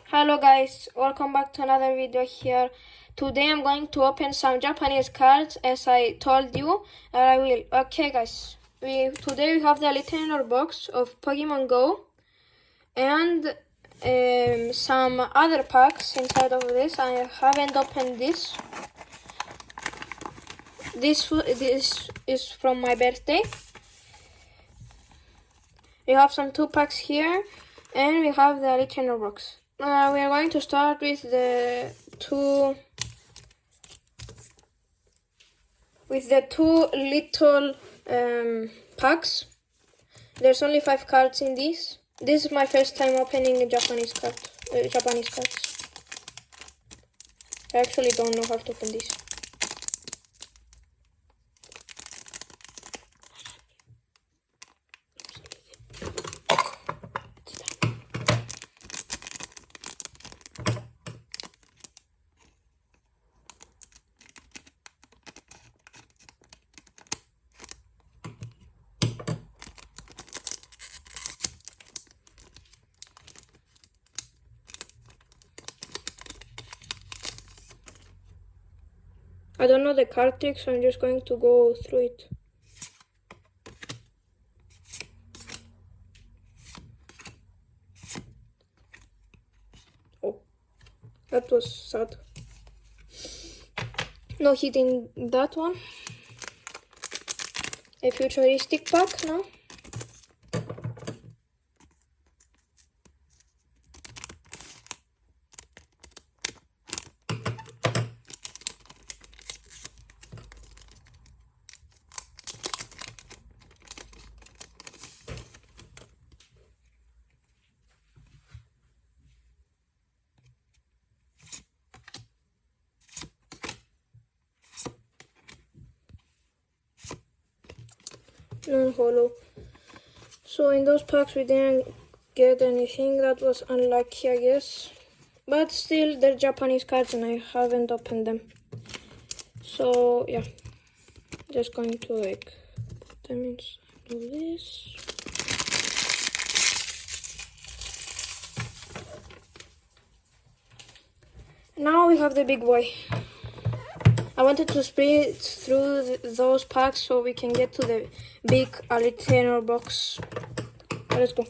Hello guys, welcome back to another video here. Today I'm going to open some Japanese cards as I told you I will. Okay guys, today we have the retainer box of Pokemon Go and some other packs inside of this. I haven't opened this. This is from my birthday. We have some 2 packs here and we have the retainer box. We are going to start with the two little packs. There's only 5 cards in this. This is my first time opening a Japanese cards. I actually don't know how to open this. I don't know the card trick, so I'm just going to go through it. Oh, that was sad. No hitting that one. A futuristic pack now. Non-hollow. So in those packs we didn't get anything. That was unlucky, I guess. But still, they're Japanese cards and I haven't opened them. So yeah, just going to like put them inside of this. Now we have the big boy. I wanted to split through those packs so we can get to the big retainer box. Let's go.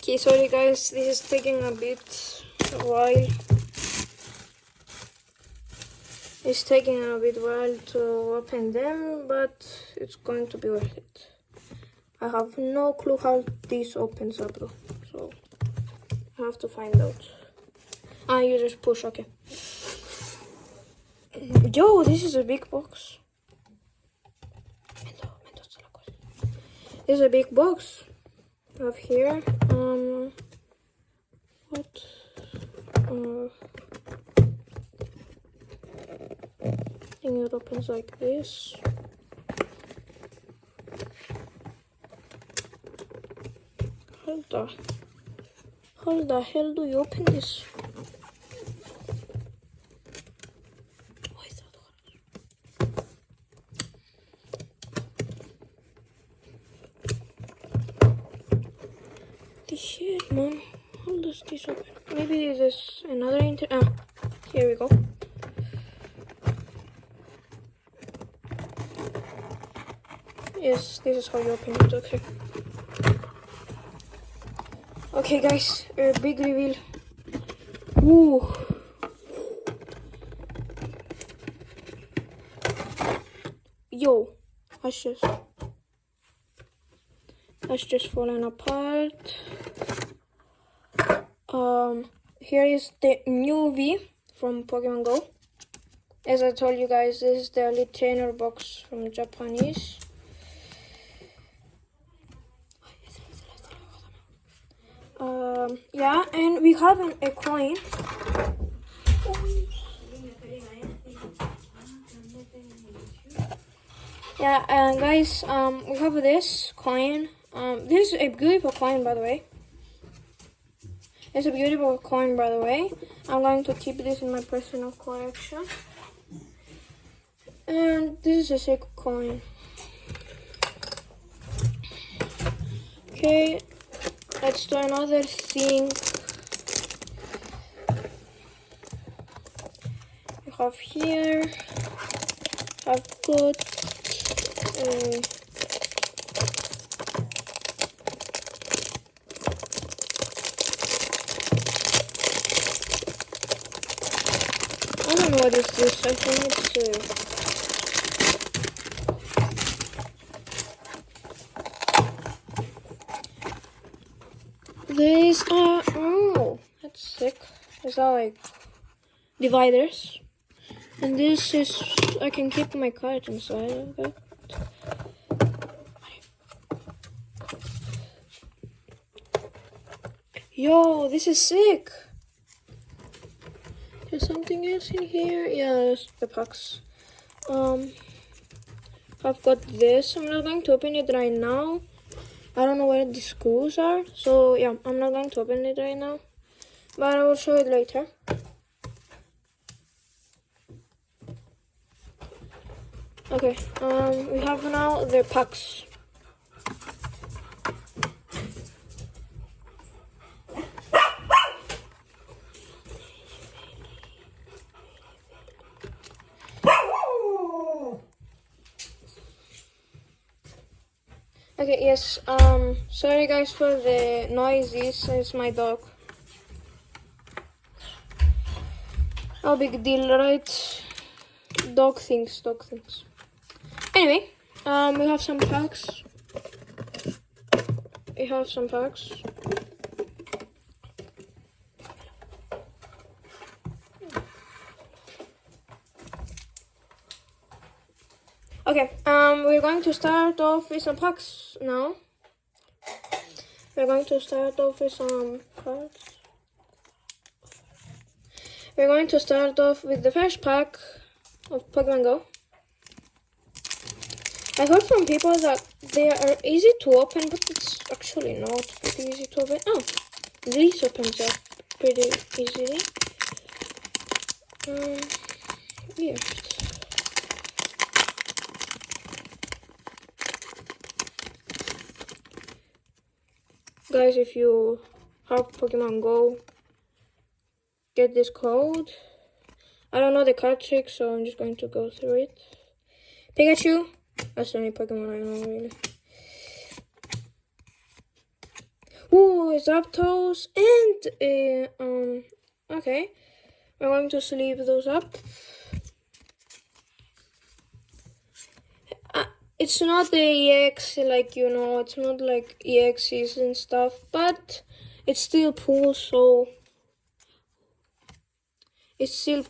Okay, sorry guys, this is taking a while. It's taking a bit while to open them, but it's going to be worth it. I have no clue how this opens up though, so I have to find out. Ah, you just push, okay. Yo, this is a big box. This is a big box of here. What? I think it opens like this. How the hell do you open this? The shit, man. How does this open? Maybe there's another here we go. Yes, this is how you open it, okay. Okay guys, big reveal. Ooh. Yo, that's just falling apart. Here is the new V from Pokemon Go. As I told you guys, this is the retainer box from Japanese. Yeah, and we have a coin. Yeah, and guys, we have this coin. This is a beautiful coin, by the way. It's a beautiful coin, by the way. I'm going to keep this in my personal collection. And this is a sick coin. Okay, let's do another thing. We have here. I've got I don't know what is this. I think it's these are, oh, that's sick. These are like dividers. And this is, I can keep my cards inside of it. Yo, this is sick. There's something else in here. Yeah, there's the packs. I've got this. I'm not going to open it right now. I don't know where the screws are. So yeah, I'm not going to open it right now. But I will show it later. Okay, we have now the packs. Okay, yes, sorry guys for the noises, it's my dog. No big deal, right? Dog things. Anyway, we have some packs. Okay, we're going to start off with some packs now. We're going to start off with some cards. We're going to start off with the first pack of Pokemon Go. I heard from people that they are easy to open, but it's actually not pretty easy to open. Oh, these opens up pretty easily. Weird. Guys, if you have Pokemon Go, get this code. I don't know the card trick, so I'm just going to go through it. Pikachu. That's the only Pokemon I know, really. Ooh, Zapdos and okay. I'm going to sleeve those up. It's not the EX, like, you know, it's not like EXs and stuff, but it's still pool, so we still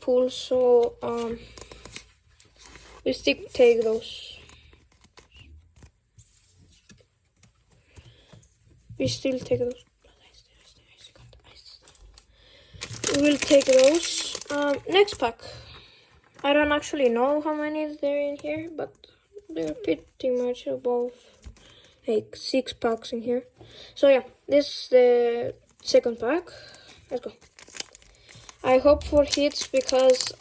take those. We still take those. We will take those. Next pack. I don't actually know how many there in here, but they're pretty much above like 6 packs in here. So yeah, this is the second pack. Let's go. I hope for hits because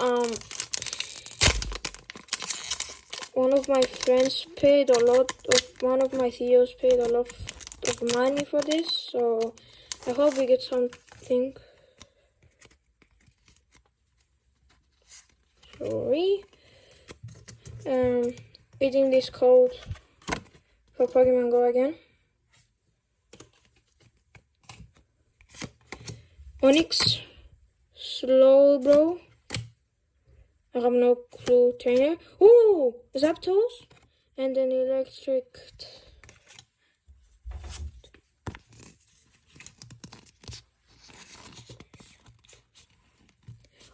one of my friends paid a lot of, one of my Theos paid a lot of money for this, so I hope we get something. Sorry. Reading this code for Pokemon Go again. Onyx, Slowbro. I have no clue. Trainer. Ooh, Zapdos, and an electric.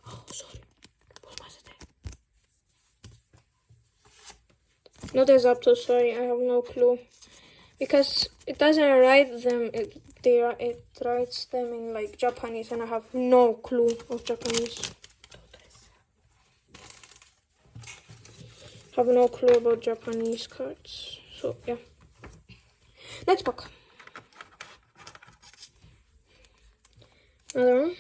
Oh, sorry. Not a Zapdos, sorry, I have no clue. because it doesn't write them. It writes them in like Japanese, and I have no clue of Japanese. Have no clue about Japanese cards. So yeah. Next book. Another one.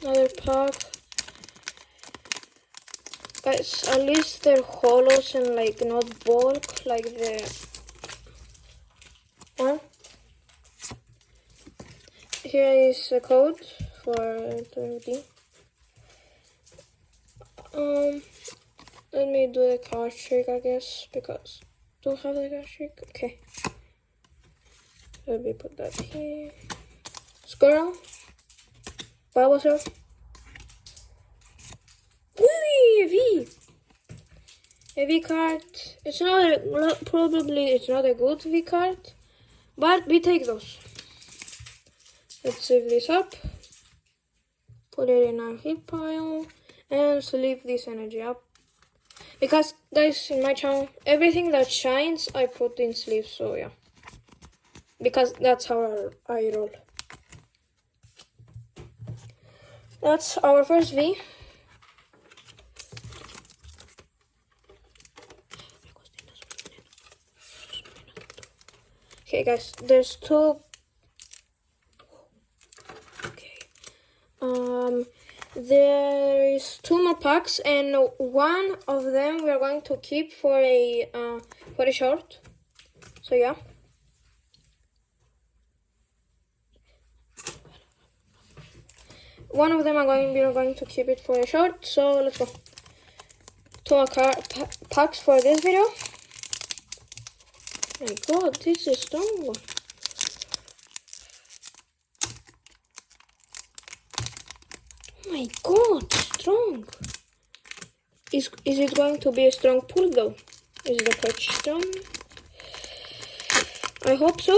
Another pack. Guys, at least they're hollows and like not bulk like the one. Here is a code for 20. Let me do the card trick, I guess, because I don't have the card trick. Okay. Let me put that here. Squirrel. Bulbasaur. Whee! A V card. It's not probably it's not a good V card, but we take those. Let's save this up. Put it in our heat pile and sleeve this energy up. Because guys, in my channel, everything that shines I put in sleeves, so yeah. Because that's how I roll. That's our first V. Okay guys, there's two. Okay. There is two more packs, and one of them we are going to keep for a short. So yeah. One of them we are going to keep it for a short. So let's go. Two more packs for this video. My God, this is a strong one. Oh my God, strong. Is it going to be a strong pull though? Is the question. I hope so.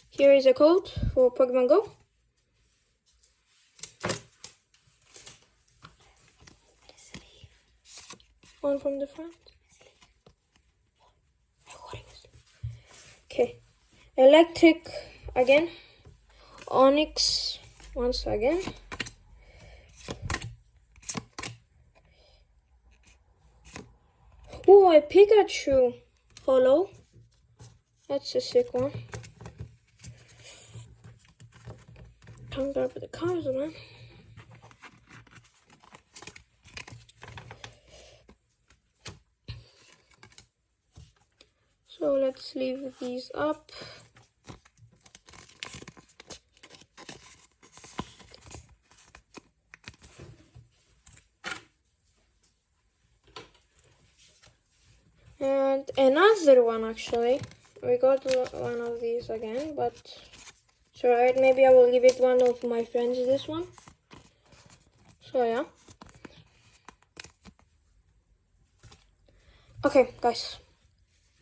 Here is a code for Pokemon Go. One from the front. Okay. Electric again. Onyx once again. Oh, a Pikachu hollow. That's a sick one. Can't grab the cards, man. So let's leave these up. And another one actually. We got one of these again, but it's alright. Maybe I will give it one of my friends this one. So yeah. Okay, guys.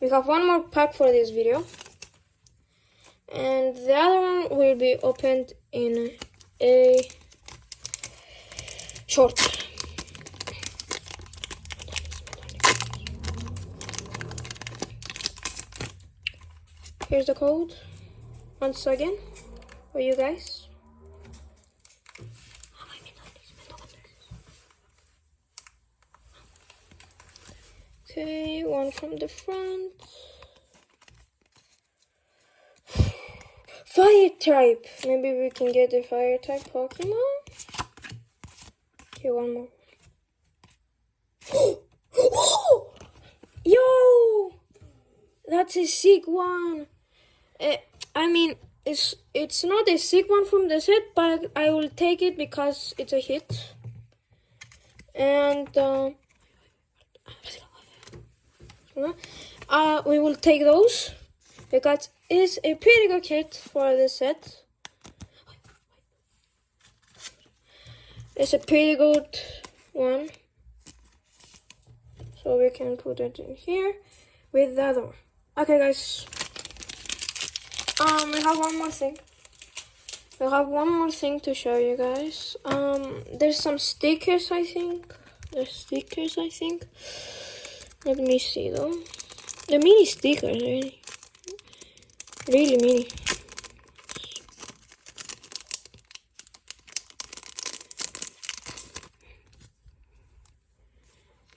We have one more pack for this video. And the other one will be opened in a short. Here's the code once again for you guys. Okay, one from the front. Fire type. Maybe we can get a fire type Pokemon. Okay, one more. Yo! That's a sick one. I mean, it's not a sick one from the set, but I will take it because it's a hit. And we will take those because it's a pretty good hit for this set. It's a pretty good one. So we can put it in here with the other one. Okay guys, We have one more thing. We have one more thing to show you guys. There's some stickers, I think. Let me see though. The mini stickers, really mini.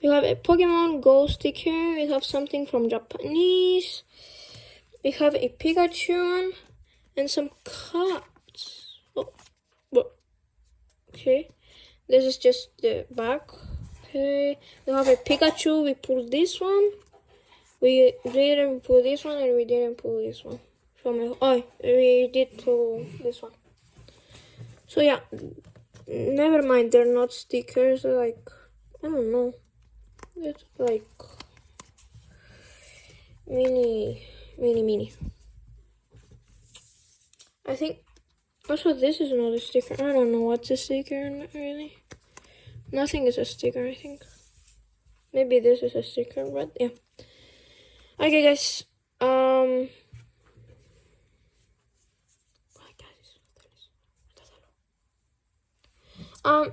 We have a Pokemon Go sticker. We have something from Japanese. We have a Pikachu one and some cards. Oh, okay. This is just the back. Okay. We have a Pikachu. We pulled this one. We didn't pull this one, and we didn't pull this one. We did pull this one. So yeah, never mind. They're not stickers. They're like, I don't know. It's like mini. I think also this is not a sticker. I don't know what's a sticker really. Nothing is a sticker, I think. Maybe this is a sticker, but yeah. Okay guys.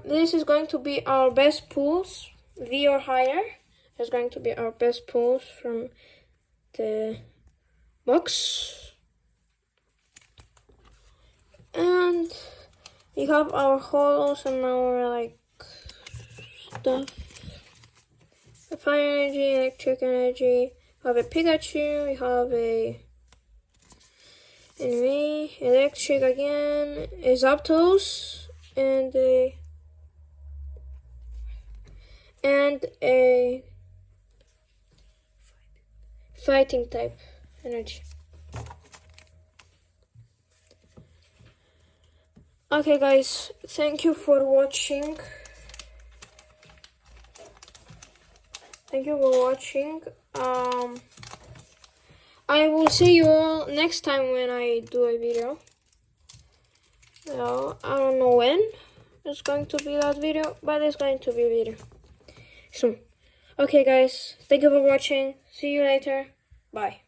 This is going to be our best pulls. V or higher is going to be our best pulls from the box. And we have our holos and our like stuff. The fire energy, electric energy. We have a Pikachu, we have a enemy, electric again, a Zapdos, and a fighting type energy. Okay guys, thank you for watching. I will see you all next time when I do a video. So, I don't know when it's going to be that video, but it's going to be a video soon. Okay guys, thank you for watching. See you later. Bye.